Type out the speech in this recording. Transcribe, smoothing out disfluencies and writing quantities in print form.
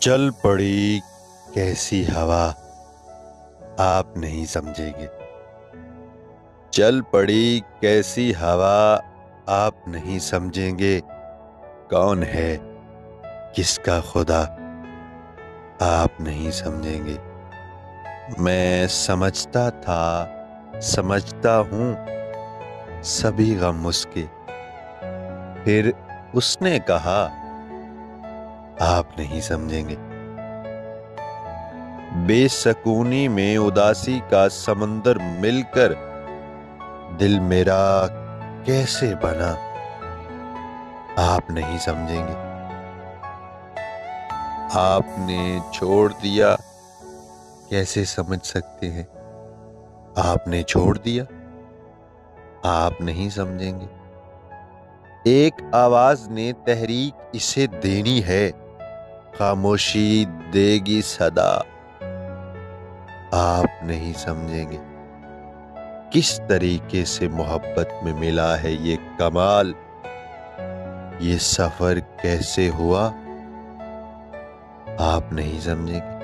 चल पड़ी कैसी हवा, आप नहीं समझेंगे। चल पड़ी कैसी हवा, आप नहीं समझेंगे। कौन है किसका खुदा, आप नहीं समझेंगे। मैं समझता था, समझता हूँ सभी गम उसके। फिर उसने कहा, आप नहीं समझेंगे। बेसकूनी में उदासी का समंदर मिलकर दिल मेरा कैसे बना, आप नहीं समझेंगे। आपने छोड़ दिया, कैसे समझ सकते हैं। आपने छोड़ दिया, आप नहीं समझेंगे। एक आवाज ने तहरीक इसे देनी है, खामोशी देगी सदा, आप नहीं समझेंगे। किस तरीके से मोहब्बत में मिला है ये कमाल, ये सफर कैसे हुआ, आप नहीं समझेंगे।